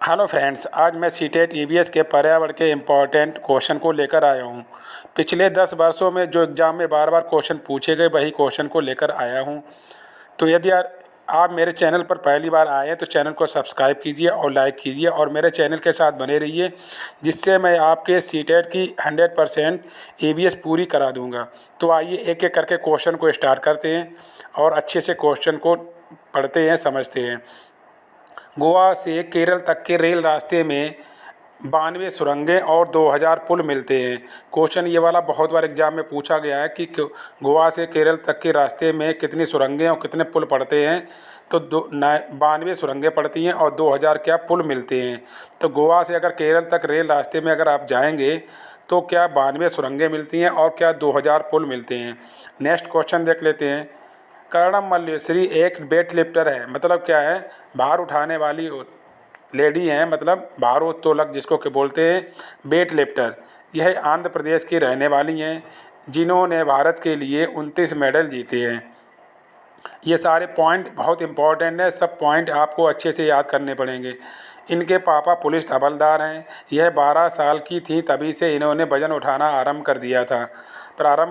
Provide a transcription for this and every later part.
Hello friends, आज मैं CTET EVS के पर्यावरण के इम्पोर्टेंट क्वेश्चन को लेकर आया हूँ। पिछले 10 वर्षों में जो एग्ज़ाम में बार बार क्वेश्चन पूछे गए वही क्वेश्चन को लेकर आया हूँ। तो यदि आप मेरे चैनल पर पहली बार आए हैं तो चैनल को सब्सक्राइब कीजिए और लाइक कीजिए और मेरे चैनल के साथ बने रहिए, जिससे मैं आपके सीटेट की 100% ईवीएस पूरी करा दूँगा। तो आइए एक एक करके क्वेश्चन को स्टार्ट करते हैं और अच्छे से क्वेश्चन को पढ़ते हैं, समझते हैं। गोवा से केरल तक के रेल रास्ते में 92 सुरंगें और 2000 पुल मिलते हैं। क्वेश्चन ये वाला बहुत बार एग्जाम में पूछा गया है कि गोवा से केरल तक के रास्ते में कितनी सुरंगें और कितने पुल पड़ते हैं। तो 92 सुरंगें पड़ती हैं और 2000 क्या पुल मिलते हैं। तो गोवा से अगर केरल तक रेल रास्ते में अगर आप जाएंगे तो क्या 92 सुरंगें मिलती हैं और क्या 2000 पुल मिलते हैं। नेक्स्ट क्वेश्चन देख लेते हैं। कर्णम मल्लेश्वरी एक वेट लिफ्टर है, मतलब क्या है, भार उठाने वाली लेडी हैं, मतलब भारोत्तोलक जिसको के बोलते हैं, वेट लिफ्टर। यह आंध्र प्रदेश की रहने वाली हैं, जिन्होंने भारत के लिए 29 मेडल जीते हैं। ये सारे पॉइंट बहुत इंपॉर्टेंट है, सब पॉइंट आपको अच्छे से याद करने पड़ेंगे। इनके पापा पुलिस हवलदार हैं। यह 12 साल की थी तभी से इन्होंने वज़न उठाना प्रारंभ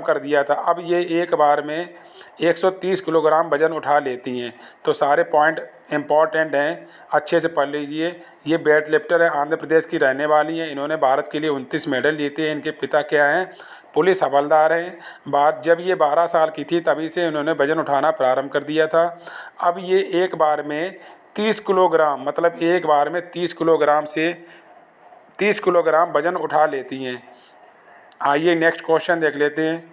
कर दिया था। अब ये एक बार में 130 किलोग्राम वज़न उठा लेती हैं। तो सारे पॉइंट इम्पॉर्टेंट हैं, अच्छे से पढ़ लीजिए। ये वेट लिफ्टर है, आंध्र प्रदेश की रहने वाली हैं। इन्होंने भारत के लिए 29 मेडल जीते हैं। इनके पिता क्या हैं, पुलिस हवलदार हैं। बात जब ये 12 साल की थी तभी से इन्होंने वज़न उठाना प्रारंभ कर दिया था। अब ये एक बार में 30 किलोग्राम, मतलब एक बार में 30 किलोग्राम से 30 किलोग्राम वज़न उठा लेती हैं। आइए नेक्स्ट क्वेश्चन देख लेते हैं।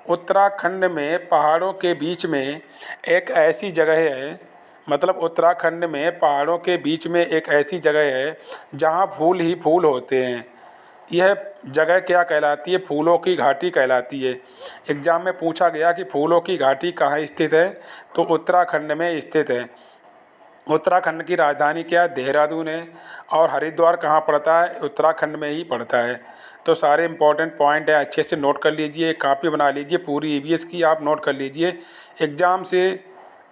उत्तराखंड में पहाड़ों के बीच में एक ऐसी जगह है, मतलब उत्तराखंड में पहाड़ों के बीच में एक ऐसी जगह है जहाँ फूल ही फूल होते हैं। यह जगह क्या कहलाती है, फूलों की घाटी कहलाती है। एग्ज़ाम में पूछा गया कि फूलों की घाटी कहाँ स्थित है, तो उत्तराखंड में स्थित है। उत्तराखंड की राजधानी क्या है, देहरादून है। और हरिद्वार कहाँ पड़ता है, उत्तराखंड में ही पड़ता है। तो सारे इंपॉर्टेंट पॉइंट हैं, अच्छे से नोट कर लीजिए, कापी बना लीजिए, पूरी ईवीएस की आप नोट कर लीजिए। एग्ज़ाम से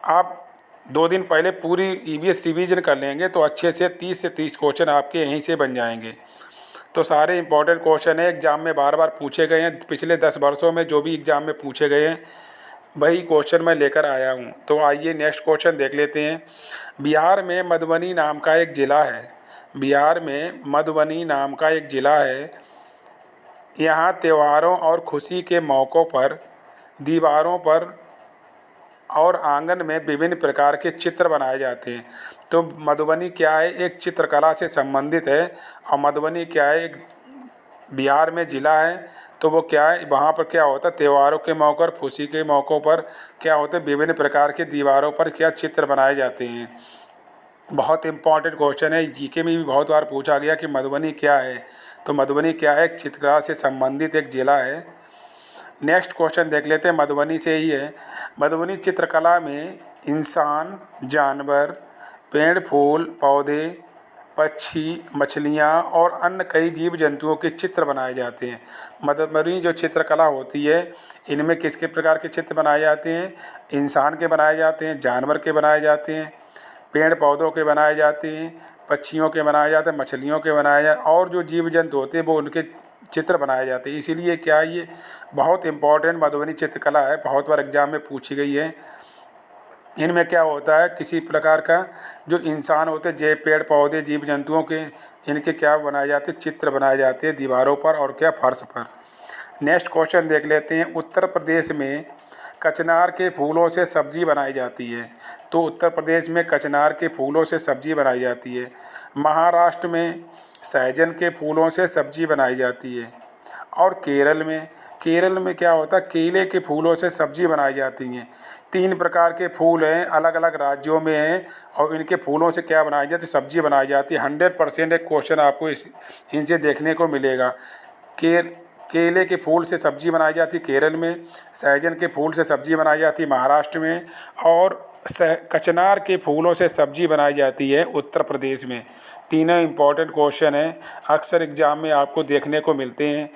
आप 2 दिन पहले पूरी ईवीएस रिवीजन कर लेंगे तो अच्छे से 30 से 30 क्वेश्चन आपके यहीं से बन जाएंगे। तो सारे इंपॉर्टेंट क्वेश्चन है, एग्ज़ाम में बार बार पूछे गए हैं। पिछले 10 वर्षों में जो भी एग्ज़ाम में पूछे गए हैं वही क्वेश्चन मैं लेकर आया हूँ। तो आइए नेक्स्ट क्वेश्चन देख लेते हैं। बिहार में मधुबनी नाम का एक ज़िला है। बिहार में मधुबनी नाम का एक ज़िला है। यहाँ त्योहारों और खुशी के मौक़ों पर दीवारों पर और आंगन में विभिन्न प्रकार के चित्र बनाए जाते हैं। तो मधुबनी क्या है, एक चित्रकला से संबंधित है। और मधुबनी क्या है, एक बिहार में ज़िला है। तो वो क्या है, वहाँ पर क्या होता है, त्योहारों के मौक़ों पर, खुशी के मौक़ों पर क्या होता है, विभिन्न प्रकार के दीवारों पर क्या चित्र बनाए जाते हैं। बहुत इंपॉर्टेंट क्वेश्चन है, जीके में भी बहुत बार पूछा गया कि मधुबनी क्या है। तो मधुबनी क्या है, एक चित्रकला से संबंधित एक ज़िला है। नेक्स्ट क्वेश्चन देख लेते हैं, मधुबनी से ही है। मधुबनी चित्रकला में इंसान, जानवर, पेड़, फूल, पौधे, पक्षी, मछलियाँ और अन्य कई जीव जंतुओं के चित्र बनाए जाते हैं। मधुबनी जो चित्रकला होती है, इनमें किसके प्रकार के चित्र बनाए जाते हैं, इंसान के बनाए जाते हैं, जानवर के बनाए जाते हैं, पेड़ पौधों के बनाए जाते हैं, पक्षियों के बनाए जाते हैं, मछलियों के बनाए जाते हैं, और जो जीव जंतु होते हैं वो उनके चित्र बनाए जाते हैं। इसीलिए क्या ये बहुत इंपॉर्टेंट मधुबनी चित्रकला है, बहुत बार एग्जाम में पूछी गई है। इनमें क्या होता है, किसी प्रकार का जो इंसान होते हैं, पेड़ पौधे, जीव जंतुओं के, इनके क्या बनाए जाते हैं, चित्र बनाए जाते हैं दीवारों पर और क्या फर्श पर। नेक्स्ट क्वेश्चन देख लेते हैं। उत्तर प्रदेश में कचनार के फूलों से सब्जी बनाई जाती है। तो उत्तर प्रदेश में कचनार के फूलों से सब्जी बनाई जाती है। महाराष्ट्र में सहजन के फूलों से सब्जी बनाई जाती है। और केरल में क्या होता है, केले के फूलों से सब्जी बनाई जाती हैं। 3 प्रकार के फूल हैं, अलग अलग राज्यों में हैं, और इनके फूलों से क्या बनाई जाती है, सब्जी बनाई जाती है। 100% एक क्वेश्चन आपको इनसे देखने को मिलेगा। केले के फूल से सब्जी बनाई जाती है केरल में, सहजन के फूल से सब्जी बनाई जाती है महाराष्ट्र में, और कचनार के फूलों से सब्जी बनाई जाती है उत्तर प्रदेश में। तीनों इम्पॉर्टेंट क्वेश्चन हैं, अक्सर एग्ज़ाम में आपको देखने को मिलते हैं।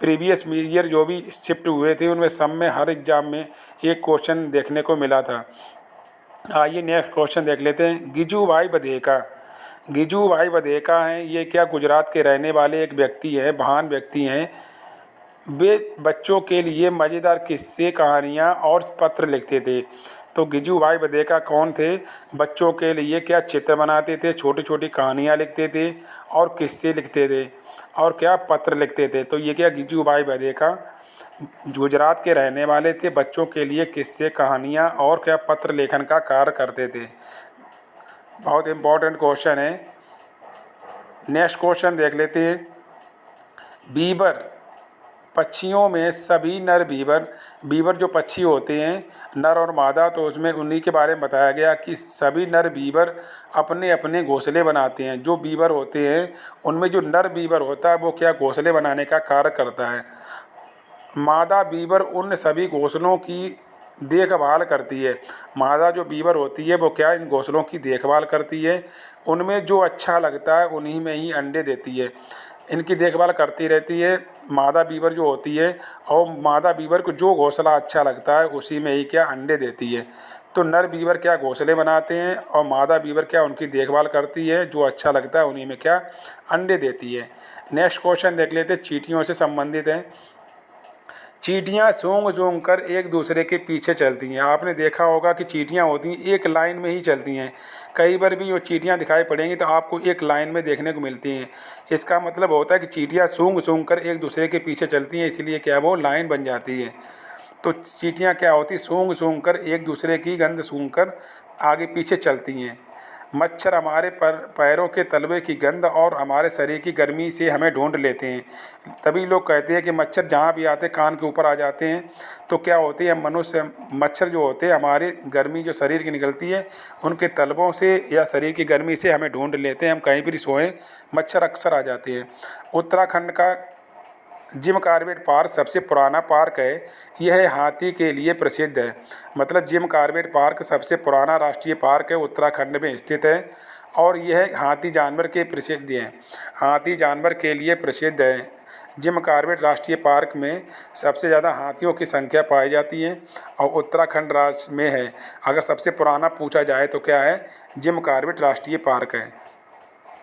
प्रीवियस ईयर जो भी शिफ्ट हुए थे उनमें सब में हर एग्ज़ाम में एक क्वेश्चन देखने को मिला था। आइए नेक्स्ट क्वेश्चन देख लेते हैं। गिजू भाई बधेका, गिजू भाई बधेका हैं, ये क्या गुजरात के रहने वाले एक व्यक्ति हैं, महान व्यक्ति हैं। वे बच्चों के लिए मज़ेदार किस्से, कहानियाँ और पत्र लिखते थे। तो गिजू भाई बधेका कौन थे? बच्चों के लिए क्या चित्र बनाते थे, छोटी छोटी कहानियाँ लिखते थे और किस्से लिखते थे और क्या पत्र लिखते थे। तो ये क्या गिजू भाई बधेका गुजरात के रहने वाले थे, बच्चों के लिए किस्से, कहानियाँ और क्या पत्र लेखन का कार्य करते थे। बहुत इम्पोर्टेंट क्वेश्चन है। नेक्स्ट क्वेश्चन देख लेते हैं। बीबर, पक्षियों में सभी नर बीबर, बीबर जो पक्षी होते हैं नर और मादा, तो उसमें उन्हीं के बारे में बताया गया कि सभी नर बीबर अपने अपने घोंसले बनाते हैं। जो बीबर होते हैं उनमें जो नर बीबर होता है वो क्या घोंसले बनाने का कार्य करता है। मादा बीबर उन सभी घोंसलों की देखभाल करती है। मादा जो बीबर होती है वो क्या इन घोंसलों की देखभाल करती है। उनमें जो अच्छा लगता है उन्हीं में ही अंडे देती है। इनकी देखभाल करती रहती है मादा बीबर जो होती है, और मादा बीबर को जो घोंसला अच्छा लगता है उसी में ही क्या अंडे देती है। तो नर बीबर क्या घोंसले बनाते हैं और मादा बीबर क्या उनकी देखभाल करती है, जो अच्छा लगता है उन्हीं में क्या अंडे देती है। नेक्स्ट क्वेश्चन देख लेते हैं, चींटियों से संबंधित है। चींटियाँ सूंघ सूंघ कर एक दूसरे के पीछे चलती हैं। आपने देखा होगा कि चींटियाँ होती हैं एक लाइन में ही चलती हैं। कई बार भी वो चींटियाँ दिखाई पड़ेंगी तो आपको एक लाइन में देखने को मिलती हैं। इसका मतलब होता है कि चींटियाँ सूंघ सूंघ कर एक दूसरे के पीछे चलती हैं, इसलिए क्या वो लाइन बन जाती है। तो चींटियाँ क्या होती, सूंघ सूंघ कर एक दूसरे की गंध सूंघ कर आगे पीछे चलती हैं। मच्छर हमारे पैरों के तलवे की गंध और हमारे शरीर की गर्मी से हमें ढूंढ लेते हैं। तभी लोग कहते हैं कि मच्छर जहाँ भी आते कान के ऊपर आ जाते हैं। तो क्या होती है, मनुष्य मच्छर जो होते हैं हमारी गर्मी जो शरीर की निकलती है उनके तलवों से या शरीर की गर्मी से हमें ढूंढ लेते हैं। हम कहीं भी सोएं मच्छर अक्सर आ जाते हैं। उत्तराखंड का जिम कॉर्बेट पार्क सबसे पुराना पार्क है। यह हाथी के लिए प्रसिद्ध है। मतलब जिम कॉर्बेट पार्क सबसे पुराना राष्ट्रीय पार्क है, उत्तराखंड में स्थित है और यह हाथी जानवर के प्रसिद्ध है, हाथी जानवर के लिए प्रसिद्ध है। जिम कॉर्बेट राष्ट्रीय पार्क में सबसे ज़्यादा हाथियों की संख्या पाई जाती है और उत्तराखंड राज्य में है। अगर सबसे पुराना पूछा जाए तो क्या है, जिम कॉर्बेट राष्ट्रीय पार्क है।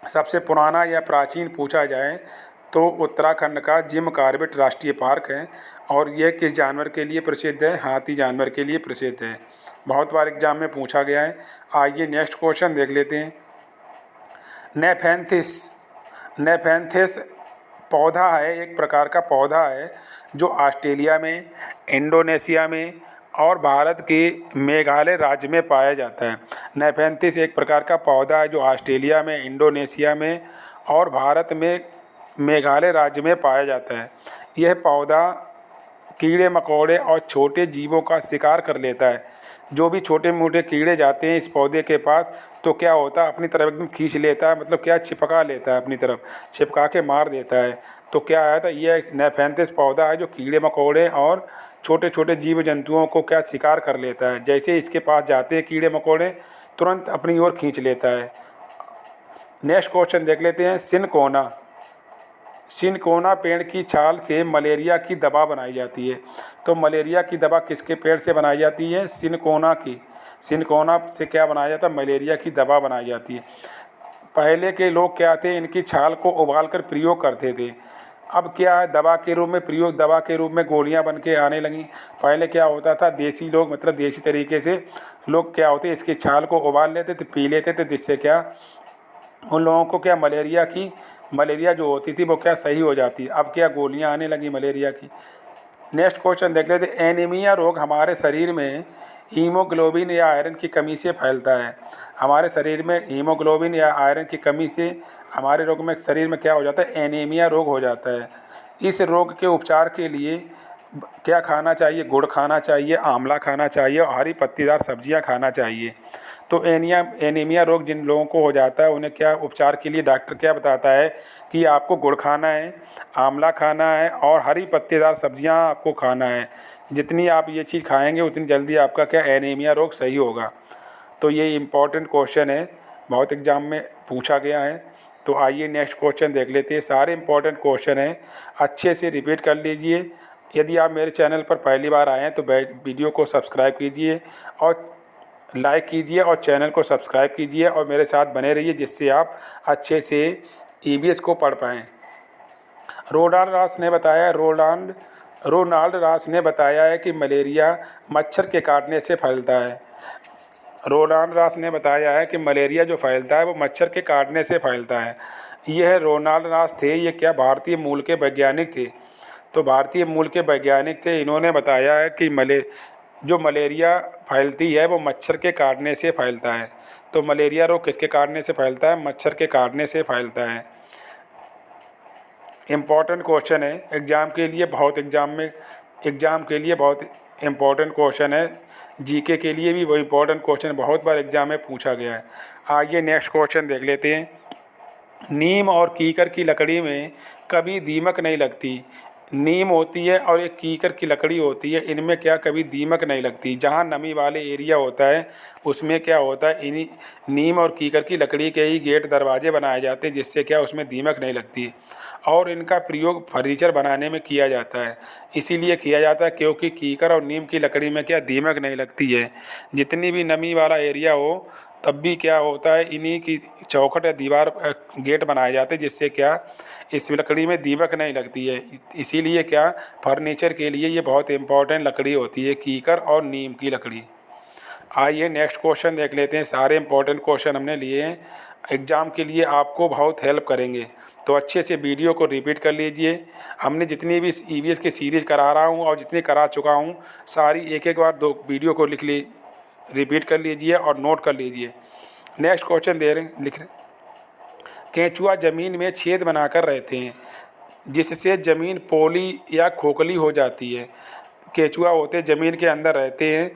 सबसे पुराना या प्राचीन पूछा जाए तो उत्तराखंड का जिम कॉर्बेट राष्ट्रीय पार्क है और यह किस जानवर के लिए प्रसिद्ध है, हाथी जानवर के लिए प्रसिद्ध है। बहुत बार एग्जाम में पूछा गया है। आइए नेक्स्ट क्वेश्चन देख लेते हैं। नेफेंथिस, नेफेंथिस पौधा है, एक प्रकार का पौधा है जो ऑस्ट्रेलिया में, इंडोनेशिया में और भारत के मेघालय राज्य में पाया जाता है। नेफेंथिस एक प्रकार का पौधा है जो ऑस्ट्रेलिया में, इंडोनेशिया में और भारत में मेघालय राज्य में पाया जाता है। यह पौधा कीड़े मकोड़े और छोटे जीवों का शिकार कर लेता है। जो भी छोटे मोटे कीड़े जाते हैं इस पौधे के पास तो क्या होता है, अपनी तरफ एकदम खींच लेता है, मतलब क्या चिपका लेता है, अपनी तरफ चिपका के मार देता है। तो क्या आया था, यह नेफेंथिस पौधा है जो कीड़े मकोड़े और छोटे छोटे जीव जंतुओं को क्या शिकार कर लेता है। जैसे इसके पास जाते हैं कीड़े मकोड़े तुरंत अपनी ओर खींच लेता है। नेक्स्ट क्वेश्चन देख लेते हैं। सिनकोना, सिनकोना पेड़ की छाल से मलेरिया की दवा बनाई जाती है। तो मलेरिया की दवा किसके पेड़ से बनाई जाती है, सिनकोना की। सिनकोना से क्या बनाया जाता है, मलेरिया की दवा बनाई जाती है। पहले के लोग क्या थे, इनकी छाल को उबालकर प्रयोग करते थे। अब क्या है, दवा के रूप में प्रयोग, दवा के रूप में गोलियां बन के आने लगी। पहले क्या होता था, देसी लोग मतलब देसी तरीके से लोग क्या होते इसकी छाल को उबाल लेते थे, पी लेते थे, जिससे क्या उन लोगों को क्या मलेरिया जो होती थी वो क्या सही हो जाती। अब क्या गोलियां आने लगी मलेरिया की। नेक्स्ट क्वेश्चन देख लेते। एनीमिया रोग हमारे शरीर में हीमोग्लोबिन या आयरन की कमी से फैलता है। हमारे शरीर में हीमोग्लोबिन या आयरन की कमी से हमारे रोग में शरीर में क्या हो जाता है, एनीमिया रोग हो जाता है। इस रोग के उपचार के लिए क्या खाना चाहिए, गुड़ खाना चाहिए, आंवला खाना चाहिए और हरी पत्तीदार सब्जियां खाना चाहिए। तो एनीमिया रोग जिन लोगों को हो जाता है उन्हें क्या उपचार के लिए डॉक्टर क्या बताता है कि आपको गुड़ खाना है, आंवला खाना है और हरी पत्तेदार सब्जियां आपको खाना है। जितनी आप ये चीज़ खाएंगे उतनी जल्दी आपका क्या एनीमिया रोग सही होगा। तो ये इम्पॉर्टेंट क्वेश्चन है, बहुत एग्जाम में पूछा गया है। तो आइए नेक्स्ट क्वेश्चन देख लेते हैं। सारे इम्पॉर्टेंट क्वेश्चन हैं, अच्छे से रिपीट कर लीजिए। यदि आप मेरे चैनल पर पहली बार आए हैं तो वीडियो को सब्सक्राइब कीजिए और लाइक कीजिए और चैनल को सब्सक्राइब कीजिए और मेरे साथ बने रहिए, जिससे आप अच्छे से ईवीएस को पढ़ पाएँ। रोनाल्ड रास ने बताया है कि मलेरिया मच्छर के काटने से फैलता है। रोनाल्ड रास ने बताया है कि मलेरिया जो फैलता है वो मच्छर के काटने से फैलता है। यह रोनाल्ड रास थे, ये क्या भारतीय मूल के वैज्ञानिक थे? तो भारतीय मूल के वैज्ञानिक थे। इन्होंने बताया है कि जो मलेरिया फैलती है वो मच्छर के काटने से फैलता है। तो मलेरिया रोग किसके काटने से फैलता है? मच्छर के काटने से फैलता है। इम्पॉर्टेंट क्वेश्चन है एग्ज़ाम के लिए, बहुत इम्पॉर्टेंट क्वेश्चन है। जीके के लिए भी वो इम्पॉर्टेंट क्वेश्चन बहुत बार एग्ज़ाम में पूछा गया है। आइए नेक्स्ट क्वेश्चन देख लेते हैं। नीम और कीकर की लकड़ी में कभी दीमक नहीं लगती। नीम होती है और एक कीकर की लकड़ी होती है, इनमें क्या कभी दीमक नहीं लगती। जहाँ नमी वाले एरिया होता है उसमें क्या होता है, इन्हीं नीम और कीकर की लकड़ी के ही गेट दरवाजे बनाए जाते हैं, जिससे क्या उसमें दीमक नहीं लगती। और इनका प्रयोग फर्नीचर बनाने में किया जाता है। इसीलिए किया जाता है क्योंकि कीकर और नीम की लकड़ी में क्या दीमक नहीं लगती है। जितनी भी नमी वाला एरिया हो तब भी क्या होता है, इन्हीं की चौखट या दीवार गेट बनाए जाते हैं, जिससे क्या इस लकड़ी में दीमक नहीं लगती है। इसीलिए क्या फर्नीचर के लिए ये बहुत इंपॉर्टेंट लकड़ी होती है, कीकर और नीम की लकड़ी। आइए नेक्स्ट क्वेश्चन देख लेते हैं। सारे इंपॉर्टेंट क्वेश्चन हमने लिए हैं, एग्ज़ाम के लिए आपको बहुत हेल्प करेंगे, तो अच्छे से वीडियो को रिपीट कर लीजिए। हमने जितनी भी ईवीएस की सीरीज़ करा रहा हूँ और जितनी करा चुका हूँ, सारी एक बार दो वीडियो को रिपीट कर लीजिए और नोट कर लीजिए। नेक्स्ट क्वेश्चन लिख रहे, केंचुआ ज़मीन में छेद बनाकर रहते हैं, जिससे ज़मीन पोली या खोखली हो जाती है। केंचुआ होते ज़मीन के अंदर रहते हैं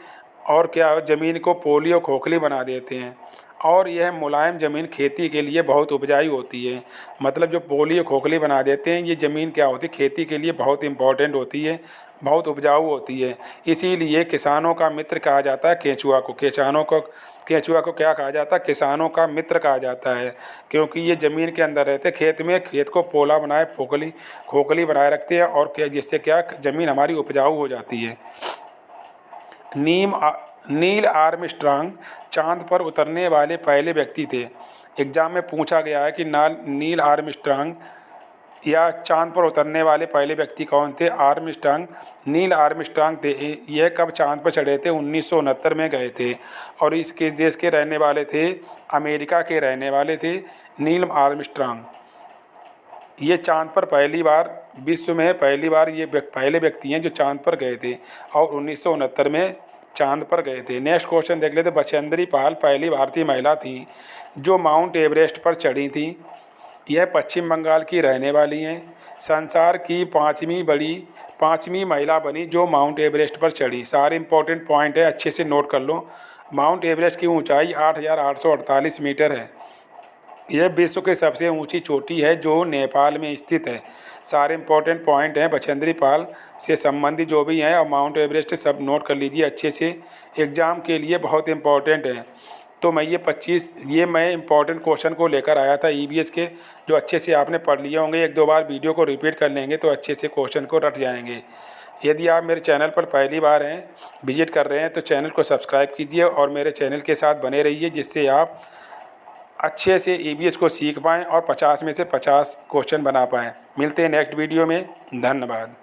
और क्या ज़मीन को पोली और खोखली बना देते हैं। और यह मुलायम ज़मीन खेती के लिए बहुत उपजाऊ होती है। मतलब जो पोली और खोखली बना देते हैं, ये ज़मीन क्या होती है, खेती के लिए बहुत इम्पोर्टेंट होती है, बहुत उपजाऊ होती है। इसीलिए किसानों का मित्र कहा जाता है केंचुआ को। केंचुआ को क्या कहा जाता है? किसानों का मित्र कहा जाता है, क्योंकि ये ज़मीन के अंदर रहते, खेत को पोला बनाए खोखली बनाए रखते हैं, और क्या जिससे क्या ज़मीन हमारी उपजाऊ हो जाती है। नील आर्मस्ट्रांग चांद पर उतरने वाले पहले व्यक्ति थे। एग्ज़ाम में पूछा गया है कि नील आर्मस्ट्रांग या चांद पर उतरने वाले पहले व्यक्ति कौन थे? नील आर्मस्ट्रांग थे। यह कब चांद पर चढ़े थे? 1969 में गए थे, और इसके देश के रहने वाले थे, अमेरिका के रहने वाले थे नील आर्मस्ट्रांग। ये चांद पर विश्व में पहली बार ये पहले व्यक्ति हैं जो चांद पर गए थे, और 1969 में चांद पर गए थे। नेक्स्ट क्वेश्चन देख लेते। बछेंद्री पाल पहली भारतीय महिला थी जो माउंट एवरेस्ट पर चढ़ी थी। यह पश्चिम बंगाल की रहने वाली हैं। संसार की पाँचवीं महिला बनी जो माउंट एवरेस्ट पर चढ़ी। सारे इंपॉर्टेंट पॉइंट है, अच्छे से नोट कर लो। माउंट एवरेस्ट की ऊंचाई 8,848 मीटर है। यह विश्व की सबसे ऊंची चोटी है जो नेपाल में स्थित है। सारे इंपॉर्टेंट पॉइंट हैं बछेंद्री पाल से संबंधित जो भी हैं, और माउंट एवरेस्ट सब नोट कर लीजिए अच्छे से, एग्ज़ाम के लिए बहुत इंपॉर्टेंट है। तो मैं इंपॉर्टेंट क्वेश्चन को लेकर आया था ईवीएस के, जो अच्छे से आपने पढ़ लिए होंगे। एक दो बार वीडियो को रिपीट कर लेंगे तो अच्छे से क्वेश्चन को रट जाएंगे। यदि आप मेरे चैनल पर पहली बार हैं, विजिट कर रहे हैं, तो चैनल को सब्सक्राइब कीजिए और मेरे चैनल के साथ बने रहिए, जिससे आप अच्छे से ईवीएस को सीख पाएँ और 50 में से 50 क्वेश्चन बना पाएँ। मिलते हैं नेक्स्ट वीडियो में। धन्यवाद।